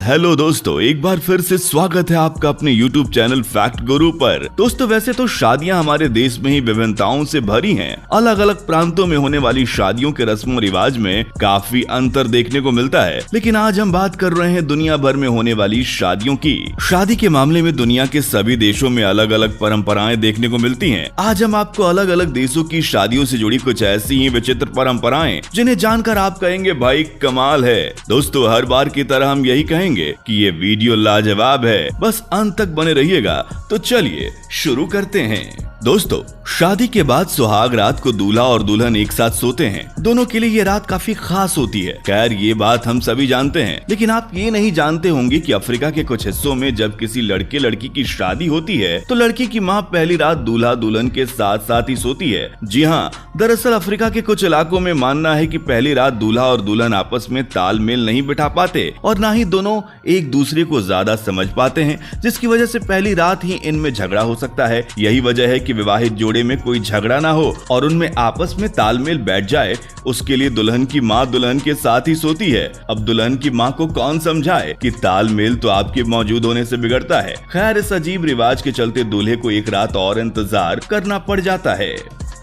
Hello दोस्तों, एक बार फिर से स्वागत है आपका अपने YouTube चैनल फैक्ट गुरु पर। दोस्तों, वैसे तो शादियां हमारे देश में ही विभिन्नताओं से भरी हैं। अलग अलग प्रांतों में होने वाली शादियों के रस्मों रिवाज में काफी अंतर देखने को मिलता है, लेकिन आज हम बात कर रहे हैं दुनिया भर में होने वाली शादियों की। शादी के मामले में दुनिया के सभी देशों में अलग अलग परंपराएं देखने को मिलती है। आज हम आपको अलग अलग देशों की शादियों से जुड़ी कुछ ऐसी ही विचित्र परंपराएं जिन्हें जानकर आप कहेंगे भाई कमाल है। दोस्तों, हर बार की तरह हम यही कहेंगे कि ये वीडियो लाजवाब है, बस अंत तक बने रहिएगा। तो चलिए शुरू करते हैं। दोस्तों, शादी के बाद सुहाग रात को दूल्हा और दुल्हन एक साथ सोते हैं। दोनों के लिए ये रात काफी खास होती है। खैर, ये बात हम सभी जानते हैं, लेकिन आप ये नहीं जानते होंगे कि अफ्रीका के कुछ हिस्सों में जब किसी लड़के लड़की की शादी होती है तो लड़की की माँ पहली रात दूल्हा दुल्हन के साथ साथ ही सोती है। जी हाँ, दरअसल अफ्रीका के कुछ इलाकों में मानना है कि पहली रात दूल्हा और दुल्हन आपस में तालमेल नहीं बिठा पाते और न ही दोनों एक दूसरे को ज्यादा समझ पाते हैं, जिसकी वजह से पहली रात ही इनमें झगड़ा हो सकता है। यही वजह है कि विवाहित जोड़े में कोई झगड़ा ना हो और उनमें आपस में तालमेल बैठ जाए, उसके लिए दुल्हन की माँ दुल्हन के साथ ही सोती है। अब दुल्हन की माँ को कौन समझाए कि तालमेल तो आपके मौजूद होने से बिगड़ता है। खैर, इस अजीब रिवाज के चलते दूल्हे को एक रात और इंतजार करना पड़ जाता है।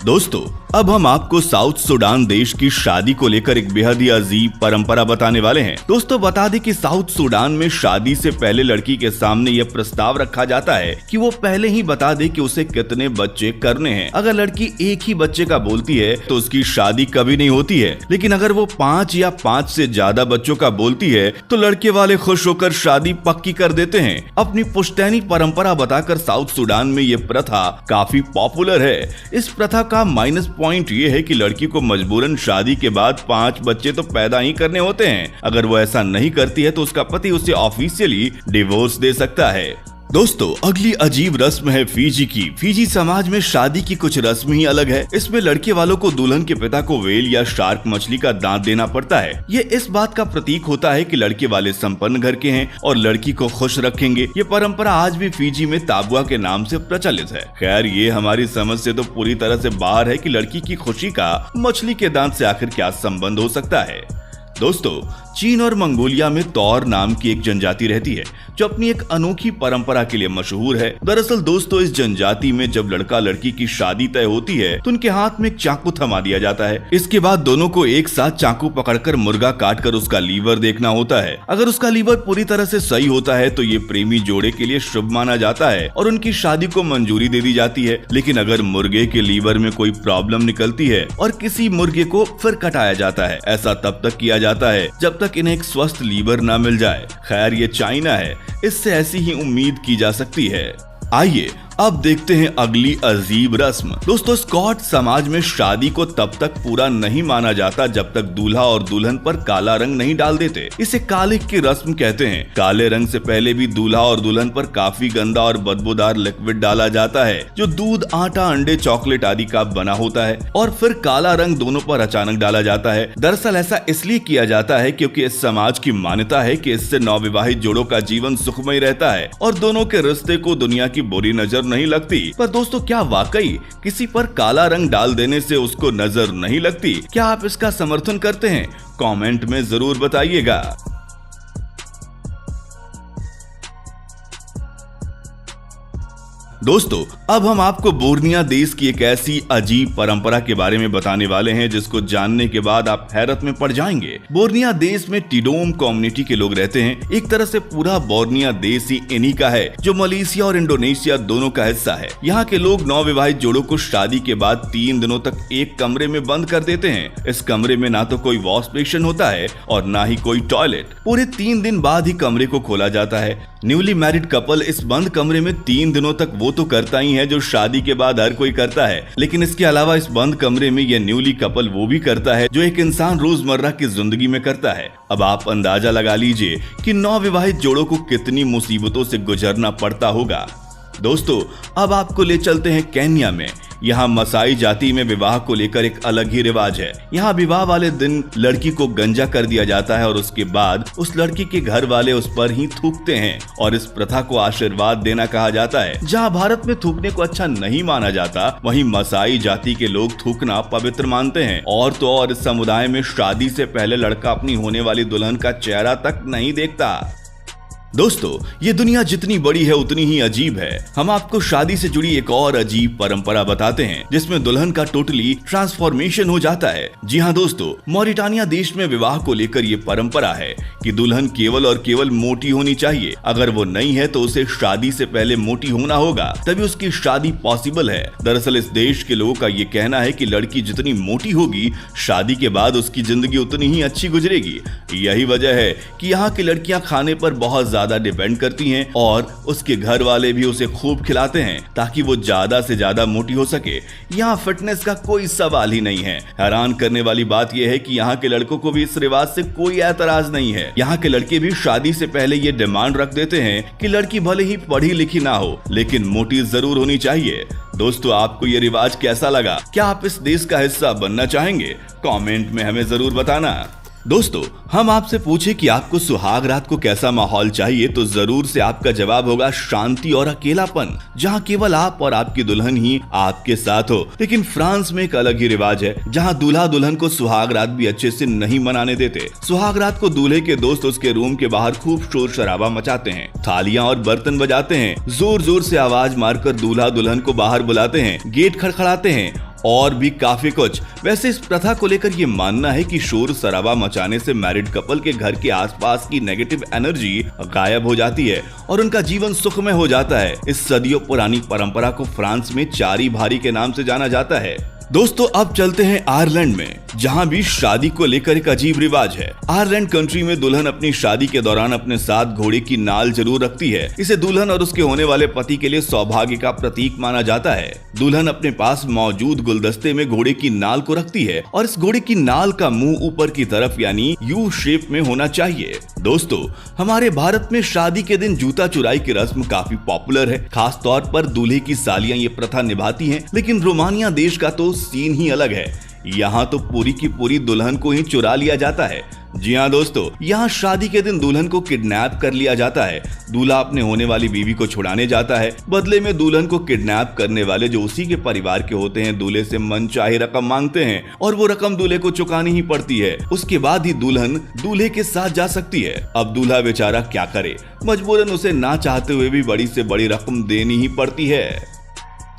दोस्तों, अब हम आपको साउथ सुडान देश की शादी को लेकर एक बेहद ही अजीब परंपरा बताने वाले हैं। दोस्तों, बता दें कि साउथ सुडान में शादी से पहले लड़की के सामने यह प्रस्ताव रखा जाता है कि वो पहले ही बता दे कि उसे कितने बच्चे करने हैं। अगर लड़की एक ही बच्चे का बोलती है तो उसकी शादी कभी नहीं होती है, लेकिन अगर वो 5 या 5 से ज्यादा बच्चों का बोलती है तो लड़के वाले खुश होकर शादी पक्की कर देते हैं। अपनी पुश्तैनी परंपरा बताकर साउथ सुडान में ये प्रथा काफी पॉपुलर है। इस प्रथा का माइनस पॉइंट ये है कि लड़की को मजबूरन शादी के बाद 5 बच्चे तो पैदा ही करने होते हैं। अगर वो ऐसा नहीं करती है तो उसका पति उसे ऑफिशियली डिवोर्स दे सकता है। दोस्तों, अगली अजीब रस्म है फीजी की। फीजी समाज में शादी की कुछ रस्म ही अलग है। इसमें लड़के वालों को दुल्हन के पिता को व्हेल या शार्क मछली का दांत देना पड़ता है। ये इस बात का प्रतीक होता है कि लड़के वाले संपन्न घर के हैं और लड़की को खुश रखेंगे। ये परंपरा आज भी फीजी में ताबुआ के नाम से प्रचलित है। खैर, ये हमारी समझ से तो पूरी तरह से बाहर है कि लड़की की खुशी का मछली के दांत से आखिर क्या संबंध हो सकता है। दोस्तों, चीन और मंगोलिया में तौर नाम की एक जनजाति रहती है जो अपनी एक अनोखी परंपरा के लिए मशहूर है। दरअसल दोस्तों, इस जनजाति में जब लड़का लड़की की शादी तय होती है तो उनके हाथ में एक चाकू थमा दिया जाता है। इसके बाद दोनों को एक साथ चाकू पकड़कर मुर्गा काटकर उसका लीवर देखना होता है। अगर उसका लीवर पूरी तरह से सही होता है तो ये प्रेमी जोड़े के लिए शुभ माना जाता है और उनकी शादी को मंजूरी दे दी जाती है। लेकिन अगर मुर्गे के लीवर में कोई प्रॉब्लम निकलती है और किसी मुर्गे को फिर कटाया जाता है। ऐसा तब तक किया जाता है जब तक इन्हें एक स्वस्थ लीवर न मिल जाए। खैर, ये चाइना है, इससे ऐसी ही उम्मीद की जा सकती है। आइए अब देखते हैं अगली अजीब रस्म। दोस्तों, स्कॉट समाज में शादी को तब तक पूरा नहीं माना जाता जब तक दूल्हा और दुल्हन पर काला रंग नहीं डाल देते। इसे कालिख की रस्म कहते हैं। काले रंग से पहले भी दूल्हा और दुल्हन पर काफी गंदा और बदबूदार लिक्विड डाला जाता है जो दूध, आटा, अंडे, चॉकलेट आदि का बना होता है और फिर काला रंग दोनों पर अचानक डाला जाता है। दरअसल ऐसा इसलिए किया जाता है क्योंकि इस समाज की मान्यता है कि इससे नवविवाहित जोड़ों का जीवन सुखमय रहता है और दोनों के रिश्ते को दुनिया की बुरी नजर नहीं लगती। पर दोस्तों, क्या वाकई किसी पर काला रंग डाल देने से उसको नजर नहीं लगती? क्या आप इसका समर्थन करते हैं? कमेंट में जरूर बताइएगा। दोस्तों, अब हम आपको बोर्निया देश की एक ऐसी अजीब परंपरा के बारे में बताने वाले हैं जिसको जानने के बाद आप हैरत में पड़ जाएंगे। बोर्निया देश में टिडोम कम्युनिटी के लोग रहते हैं। एक तरह से पूरा बोर्निया देश ही इन्हीं का है जो मलेशिया और इंडोनेशिया दोनों का हिस्सा है। यहाँ के लोग नवविवाहित जोड़ों को शादी के बाद 3 दिनों तक एक कमरे में बंद कर देते हैं। इस कमरे में ना तो कोई वॉश बेसिन होता है और ना ही कोई टॉयलेट। पूरे 3 दिन बाद ही कमरे को खोला जाता है। न्यूली मैरिड कपल इस बंद कमरे में 3 दिनों तक वो तो करता ही है जो शादी के बाद हर कोई करता है, लेकिन इसके अलावा इस बंद कमरे में यह न्यूली कपल वो भी करता है जो एक इंसान रोजमर्रा की जिंदगी में करता है। अब आप अंदाजा लगा लीजिए कि नवविवाहित जोड़ों को कितनी मुसीबतों से गुजरना पड़ता होगा। दोस्तों, अब आपको ले चलते हैं केन्या में। यहाँ मसाई जाति में विवाह को लेकर एक अलग ही रिवाज है। यहाँ विवाह वाले दिन लड़की को गंजा कर दिया जाता है और उसके बाद उस लड़की के घर वाले उस पर ही थूकते हैं और इस प्रथा को आशीर्वाद देना कहा जाता है। जहाँ भारत में थूकने को अच्छा नहीं माना जाता, वहीं मसाई जाति के लोग थूकना पवित्र मानते हैं। और तो और इस समुदाय में शादी से पहले लड़का अपनी होने वाली दुल्हन का चेहरा तक नहीं देखता। दोस्तों, ये दुनिया जितनी बड़ी है उतनी ही अजीब है। हम आपको शादी से जुड़ी एक और अजीब परंपरा बताते हैं जिसमें दुल्हन का टोटली ट्रांसफॉर्मेशन हो जाता है। जी हाँ दोस्तों, मॉरिटानिया देश में विवाह को लेकर ये परंपरा है कि दुल्हन केवल और केवल मोटी होनी चाहिए। अगर वो नहीं है तो उसे शादी से पहले मोटी होना होगा, तभी उसकी शादी पॉसिबल है। दरअसल इस देश के लोगों का ये कहना है कि लड़की जितनी मोटी होगी, शादी के बाद उसकी जिंदगी उतनी ही अच्छी गुजरेगी। यही वजह है कि यहाँ की लड़कियां खाने पर बहुत ज्यादा डिपेंड करती हैं और उसके घर वाले भी उसे खूब खिलाते हैं ताकि वो ज्यादा से ज्यादा मोटी हो सके। यहाँ फिटनेस का कोई सवाल ही नहीं है। हैरान करने वाली बात यह है कि यहाँ के लड़कों को भी इस रिवाज से कोई एतराज नहीं है। यहाँ के लड़के भी शादी से पहले ये डिमांड रख देते हैं कि लड़की भले ही पढ़ी लिखी ना हो लेकिन मोटी जरूर होनी चाहिए। दोस्तों, आपको ये रिवाज कैसा लगा? क्या आप इस देश का हिस्सा बनना चाहेंगे? कमेंट में हमें जरूर बताना। दोस्तों, हम आपसे पूछे कि आपको सुहाग रात को कैसा माहौल चाहिए तो जरूर से आपका जवाब होगा शांति और अकेलापन, जहां केवल आप और आपकी दुल्हन ही आपके साथ हो। लेकिन फ्रांस में एक अलग ही रिवाज है जहां दूल्हा दुल्हन को सुहाग रात भी अच्छे से नहीं मनाने देते। सुहाग रात को दूल्हे के दोस्त उसके रूम के बाहर खूब शोर शराबा मचाते हैं, थालियां और बर्तन बजाते हैं, जोर जोर से आवाज मारकर दूल्हा दुल्हन को बाहर बुलाते हैं, गेट खड़खड़ाते हैं और भी काफी कुछ। वैसे इस प्रथा को लेकर ये मानना है कि शोर शराबा मचाने से मैरिड कपल के घर के आसपास की नेगेटिव एनर्जी गायब हो जाती है और उनका जीवन सुखमय हो जाता है। इस सदियों पुरानी परंपरा को फ्रांस में चारी भारी के नाम से जाना जाता है। दोस्तों, अब चलते हैं आयरलैंड में, जहां भी शादी को लेकर एक अजीब रिवाज है। आयरलैंड कंट्री में दुल्हन अपनी शादी के दौरान अपने साथ घोड़े की नाल जरूर रखती है। इसे दुल्हन और उसके होने वाले पति के लिए सौभाग्य का प्रतीक माना जाता है। दुल्हन अपने पास मौजूद गुलदस्ते में घोड़े की नाल को रखती है और इस घोड़े की नाल का मुंह ऊपर की तरफ यानी यू शेप में होना चाहिए। दोस्तों, हमारे भारत में शादी के दिन जूता चुराई की रस्म काफी पॉपुलर है। खास तौर पर दूल्हे की सालियां ये प्रथा निभाती हैं, लेकिन रोमानिया देश का तो सीन ही अलग है। यहाँ तो पूरी की पूरी दुल्हन को ही चुरा लिया जाता है। जी हाँ दोस्तों, यहाँ शादी के दिन दुल्हन को किडनैप कर लिया जाता है। दूल्हा अपने होने वाली बीवी को छुड़ाने जाता है, बदले में दुल्हन को किडनैप करने वाले जो उसी के परिवार के होते हैं दूल्हे से मनचाही रकम मांगते हैं और वो रकम दूल्हे को चुकानी ही पड़ती है। उसके बाद ही दुल्हन दूल्हे के साथ जा सकती है। अब दूल्हा बेचारा क्या करे, मजबूरन उसे ना चाहते हुए भी बड़ी से बड़ी रकम देनी ही पड़ती है।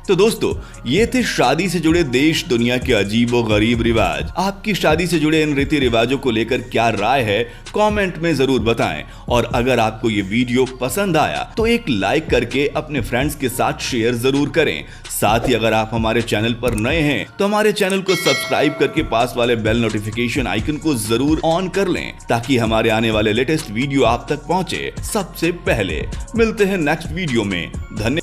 तो दोस्तों, ये थे शादी से जुड़े देश दुनिया के अजीब और गरीब रिवाज। आपकी शादी से जुड़े इन रीति रिवाजों को लेकर क्या राय है, कमेंट में जरूर बताएं। और अगर आपको ये वीडियो पसंद आया तो एक लाइक करके अपने फ्रेंड्स के साथ शेयर जरूर करें। साथ ही अगर आप हमारे चैनल पर नए हैं तो हमारे चैनल को सब्सक्राइब करके पास वाले बेल नोटिफिकेशन आइकन को जरूर ऑन कर लें ताकि हमारे आने वाले लेटेस्ट वीडियो आप तक पहुंचे सबसे पहले। मिलते हैं नेक्स्ट वीडियो में। धन्यवाद।